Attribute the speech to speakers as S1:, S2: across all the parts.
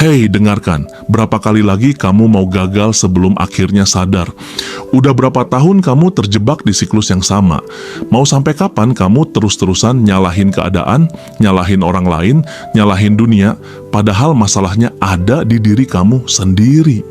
S1: Hei, dengarkan, berapa kali lagi kamu mau gagal sebelum akhirnya sadar? Udah berapa tahun kamu terjebak di siklus yang sama? Mau sampai kapan kamu terus-terusan nyalahin keadaan, nyalahin orang lain, nyalahin dunia, padahal masalahnya ada di diri kamu sendiri?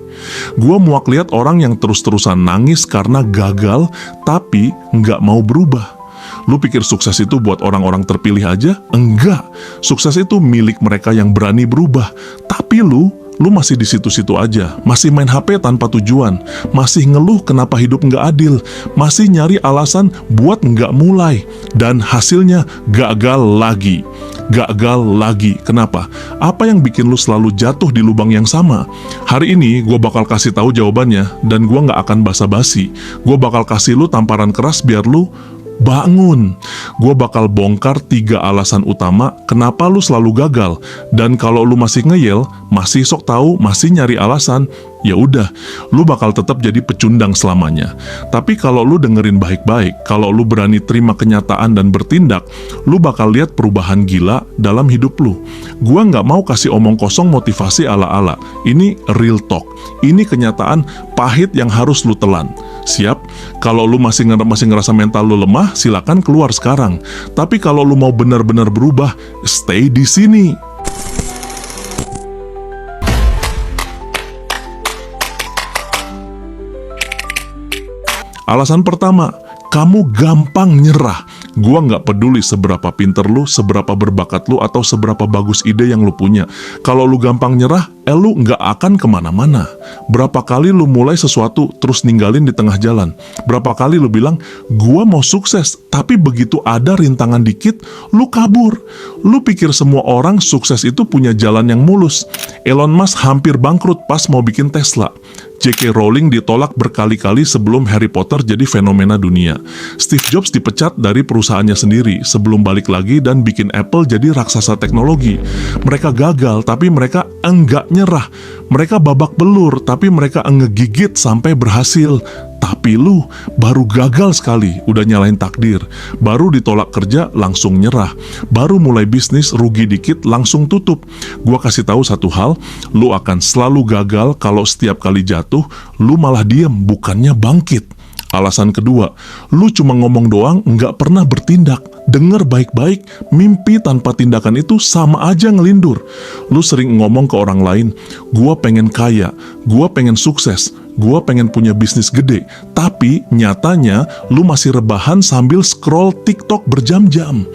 S1: Gua muak lihat orang yang terus-terusan nangis karena gagal, tapi nggak mau berubah. Lu pikir sukses itu buat orang-orang terpilih aja? Enggak. Sukses itu milik mereka yang berani berubah. Tapi lu masih di situ-situ aja. Masih main HP tanpa tujuan. Masih ngeluh kenapa hidup nggak adil. Masih nyari alasan buat nggak mulai. Dan hasilnya gagal lagi. Gagal lagi. Kenapa? Apa yang bikin lu selalu jatuh di lubang yang sama? Hari ini gue bakal kasih tahu jawabannya. Dan gue nggak akan basa-basi. Gue bakal kasih lu tamparan keras biar lu bangun. Gue bakal bongkar 3 alasan utama kenapa lu selalu gagal. Dan kalau lu masih ngeyel, masih sok tahu, masih nyari alasan, ya udah, lu bakal tetap jadi pecundang selamanya. Tapi kalau lu dengerin baik-baik, kalau lu berani terima kenyataan dan bertindak, lu bakal lihat perubahan gila dalam hidup lu. Gua nggak mau kasih omong kosong motivasi ala-ala. Ini real talk. Ini kenyataan pahit yang harus lu telan. Siap? Kalau lu masih ngerasa mental lu lemah, silakan keluar sekarang. Tapi kalau lu mau benar-benar berubah, stay di sini. Alasan pertama, kamu gampang nyerah. Gua nggak peduli seberapa pinter lu, seberapa berbakat lu, atau seberapa bagus ide yang lu punya. Kalau lu gampang nyerah, lu nggak akan kemana-mana. Berapa kali lu mulai sesuatu, terus ninggalin di tengah jalan? Berapa kali lu bilang, gua mau sukses, tapi begitu ada rintangan dikit, lu kabur. Lu pikir semua orang sukses itu punya jalan yang mulus. Elon Musk hampir bangkrut pas mau bikin Tesla. J.K. Rowling ditolak berkali-kali sebelum Harry Potter jadi fenomena dunia. Steve Jobs dipecat dari perusahaannya sendiri sebelum balik lagi dan bikin Apple jadi raksasa teknologi. Mereka gagal, tapi mereka enggak nyerah. Mereka babak belur, tapi mereka ngegigit sampai berhasil. Tapi lu baru gagal sekali, udah nyalahin takdir. Baru ditolak kerja, langsung nyerah. Baru mulai bisnis, rugi dikit, langsung tutup. Gua kasih tahu satu hal, lu akan selalu gagal kalau setiap kali jatuh, lu malah diem, bukannya bangkit. Alasan kedua, lu cuma ngomong doang, nggak pernah bertindak. Dengar baik-baik, mimpi tanpa tindakan itu sama aja ngelindur. Lu sering ngomong ke orang lain, gua pengen kaya, gua pengen sukses, gua pengen punya bisnis gede. Tapi nyatanya lu masih rebahan sambil scroll TikTok berjam-jam.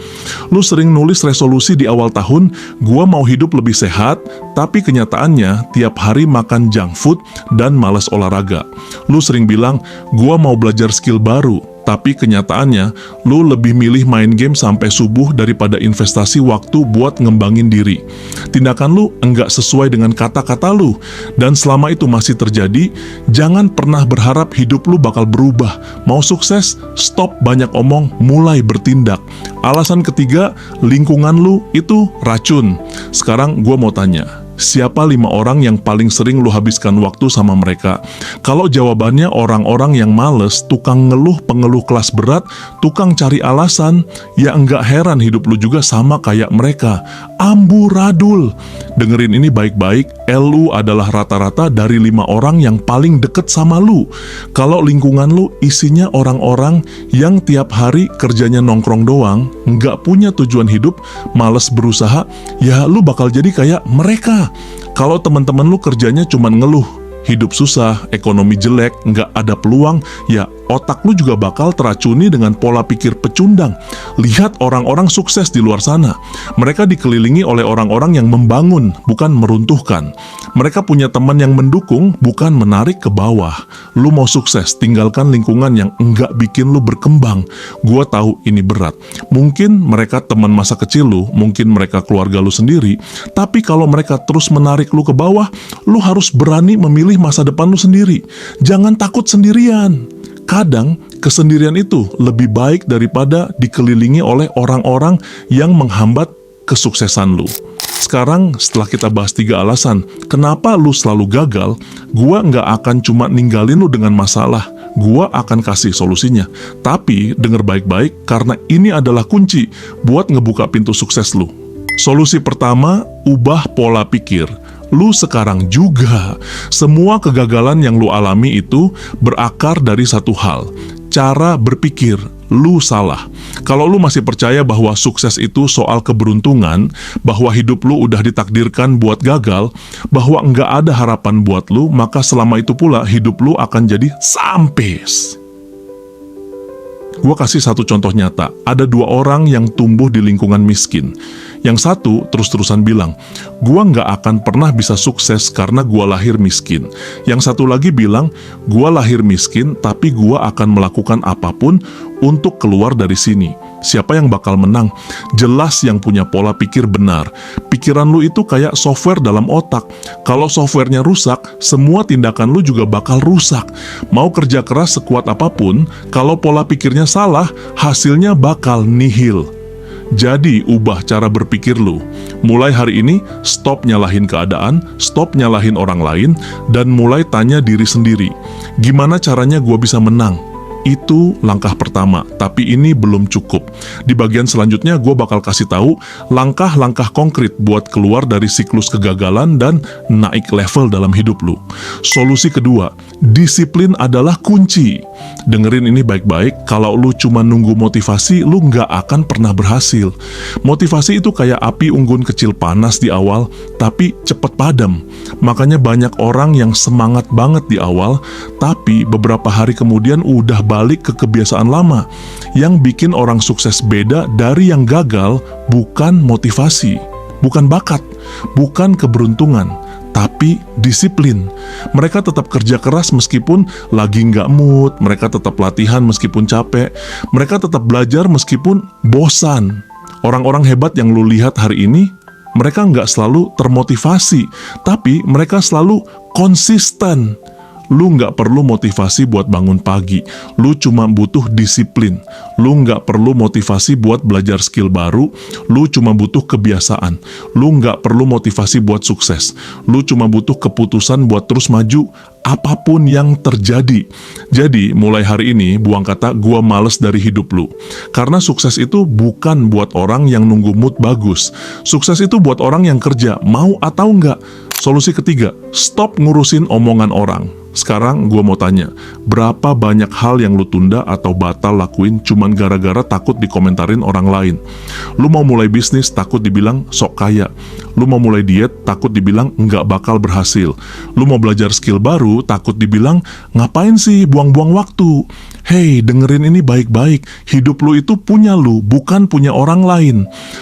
S1: Lu sering nulis resolusi di awal tahun, gua mau hidup lebih sehat, tapi kenyataannya tiap hari makan junk food dan malas olahraga. Lu sering bilang, gua mau belajar skill baru, tapi kenyataannya, lu lebih milih main game sampai subuh daripada investasi waktu buat ngembangin diri. Tindakan lu enggak sesuai dengan kata-kata lu. Dan selama itu masih terjadi, jangan pernah berharap hidup lu bakal berubah. Mau sukses? Stop banyak omong, mulai bertindak. Alasan ketiga, lingkungan lu itu racun. Sekarang gua mau tanya, siapa 5 orang yang paling sering lu habiskan waktu sama mereka? Kalau jawabannya orang-orang yang males, tukang ngeluh, pengeluh kelas berat, tukang cari alasan, ya enggak heran hidup lu juga sama kayak mereka. Amburadul. Dengerin ini baik-baik, lu adalah rata-rata dari 5 orang yang paling deket sama lu. Kalau lingkungan lu isinya orang-orang yang tiap hari kerjanya nongkrong doang, nggak punya tujuan hidup, males berusaha, ya lu bakal jadi kayak mereka. Kalau teman-teman lu kerjanya cuma ngeluh, hidup susah, ekonomi jelek, nggak ada peluang, ya otak lu juga bakal teracuni dengan pola pikir pecundang. Lihat orang-orang sukses di luar sana. Mereka dikelilingi oleh orang-orang yang membangun, bukan meruntuhkan. Mereka punya teman yang mendukung, bukan menarik ke bawah. Lu mau sukses, tinggalkan lingkungan yang enggak bikin lu berkembang. Gua tahu ini berat. Mungkin mereka teman masa kecil lu, mungkin mereka keluarga lu sendiri, tapi kalau mereka terus menarik lu ke bawah, lu harus berani memilih masa depan lu sendiri. Jangan takut sendirian. Kadang, kesendirian itu lebih baik daripada dikelilingi oleh orang-orang yang menghambat kesuksesan lu. Sekarang, setelah kita bahas 3 alasan kenapa lu selalu gagal, gua nggak akan cuma ninggalin lu dengan masalah. Gua akan kasih solusinya. Tapi, denger baik-baik, karena ini adalah kunci buat ngebuka pintu sukses lu. Solusi pertama, ubah pola pikir. lu sekarang juga. Semua kegagalan yang lu alami itu berakar dari satu hal, cara berpikir. Lu salah. Kalau lu masih percaya bahwa sukses itu soal keberuntungan, bahwa hidup lu udah ditakdirkan buat gagal, bahwa nggak ada harapan buat lu, maka selama itu pula hidup lu akan jadi sampes. Gua kasih satu contoh nyata. Ada dua orang yang tumbuh di lingkungan miskin. Yang satu terus-terusan bilang, gua nggak akan pernah bisa sukses karena gua lahir miskin. Yang satu lagi bilang, gua lahir miskin tapi gua akan melakukan apapun untuk keluar dari sini. Siapa yang bakal menang? Jelas yang punya pola pikir benar. Pikiran lu itu kayak software dalam otak. Kalau softwarenya rusak, semua tindakan lu juga bakal rusak. Mau kerja keras sekuat apapun, kalau pola pikirnya salah, hasilnya bakal nihil. Jadi, ubah cara berpikir lu. Mulai hari ini, stop nyalahin keadaan, stop nyalahin orang lain, dan mulai tanya diri sendiri, gimana caranya gua bisa menang? Itu langkah pertama, tapi ini belum cukup. Di bagian selanjutnya gue bakal kasih tahu langkah-langkah konkret buat keluar dari siklus kegagalan dan naik level dalam hidup lu. Solusi kedua, disiplin adalah kunci. Dengerin ini baik-baik, kalau lu cuma nunggu motivasi, lu nggak akan pernah berhasil. Motivasi itu kayak api unggun kecil panas di awal, tapi cepet padam. Makanya banyak orang yang semangat banget di awal, tapi beberapa hari kemudian udah balik ke kebiasaan lama. Yang bikin orang sukses beda dari yang gagal bukan motivasi, bukan bakat, bukan keberuntungan, tapi disiplin. Mereka tetap kerja keras meskipun lagi nggak mood, mereka tetap latihan meskipun capek, mereka tetap belajar meskipun bosan. Orang-orang hebat yang lu lihat hari ini, mereka nggak selalu termotivasi, tapi mereka selalu konsisten. Lu nggak perlu motivasi buat bangun pagi, lu cuma butuh disiplin. Lu nggak perlu motivasi buat belajar skill baru, lu cuma butuh kebiasaan. Lu nggak perlu motivasi buat sukses, lu cuma butuh keputusan buat terus maju apapun yang terjadi. Jadi mulai hari ini buang kata gua males dari hidup lu. Karena sukses itu bukan buat orang yang nunggu mood bagus. Sukses itu buat orang yang kerja, mau atau enggak. Solusi ketiga, stop ngurusin omongan orang. Sekarang gue mau tanya, berapa banyak hal yang lu tunda atau batal lakuin cuman gara-gara takut dikomentarin orang lain? Lu mau mulai bisnis takut dibilang sok kaya. Lu mau mulai diet takut dibilang nggak bakal berhasil. Lu mau belajar skill baru takut dibilang ngapain sih buang-buang waktu. Hey, dengerin ini baik-baik. Hidup lu itu punya lu, bukan punya orang lain.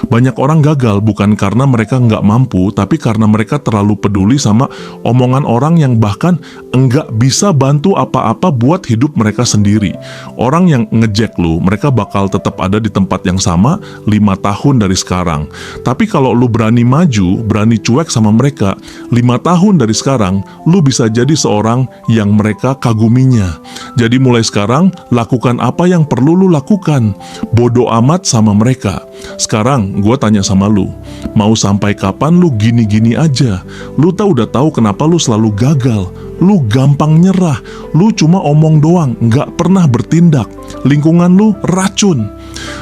S1: Banyak orang gagal bukan karena mereka nggak mampu, tapi karena mereka terlalu peduli sama omongan orang yang bahkan enggak bisa bantu apa-apa buat hidup mereka sendiri. Orang yang ngejek lu, mereka bakal tetap ada di tempat yang sama 5 tahun dari sekarang. Tapi kalau lu berani maju, berani cuek sama mereka, 5 tahun dari sekarang, lu bisa jadi seorang yang mereka kaguminya. Jadi mulai sekarang, lakukan apa yang perlu lu lakukan. Bodo amat sama mereka. Sekarang, gue tanya sama lu, mau sampai kapan lu gini-gini aja? Lu udah tahu kenapa lu selalu gagal. Lu gampang nyerah, lu cuma omong doang, nggak pernah bertindak. Lingkungan lu racun.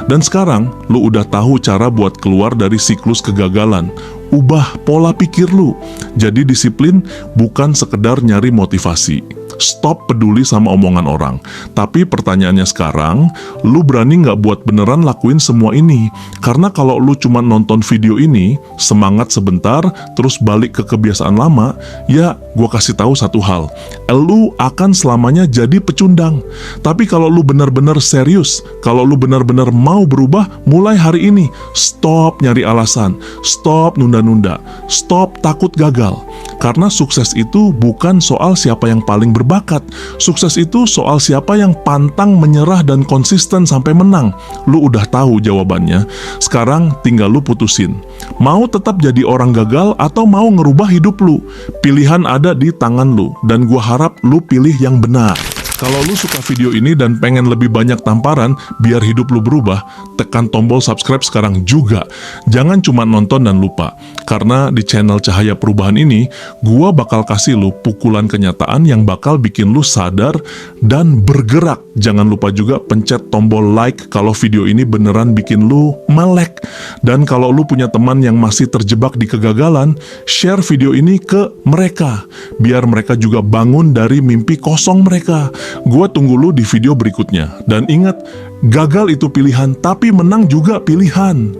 S1: Dan sekarang, lu udah tahu cara buat keluar dari siklus kegagalan. Ubah pola pikir lu. Jadi disiplin bukan sekedar nyari motivasi. Stop peduli sama omongan orang. Tapi pertanyaannya sekarang, lu berani nggak buat beneran lakuin semua ini? Karena kalau lu cuma nonton video ini, semangat sebentar, terus balik ke kebiasaan lama, ya gua kasih tahu satu hal, lu akan selamanya jadi pecundang. Tapi kalau lu benar-benar serius, kalau lu benar-benar mau berubah, mulai hari ini, stop nyari alasan, stop nunda-nunda, stop takut gagal. Karena sukses itu bukan soal siapa yang paling berbakat. Sukses itu soal siapa yang pantang menyerah dan konsisten sampai menang. Lu udah tahu jawabannya. Sekarang tinggal lu putusin. Mau tetap jadi orang gagal atau mau ngerubah hidup lu? Pilihan ada di tangan lu. Dan gua harap lu pilih yang benar. Kalau lu suka video ini dan pengen lebih banyak tamparan biar hidup lu berubah, tekan tombol subscribe sekarang juga. Jangan cuma nonton dan lupa. Karena di channel Cahaya Perubahan ini, gua bakal kasih lu pukulan kenyataan yang bakal bikin lu sadar dan bergerak. Jangan lupa juga pencet tombol like kalau video ini beneran bikin lu melek. Dan kalau lu punya teman yang masih terjebak di kegagalan, share video ini ke mereka. Biar mereka juga bangun dari mimpi kosong mereka. Gua tunggu lu di video berikutnya. Dan ingat, gagal itu pilihan, tapi menang juga pilihan.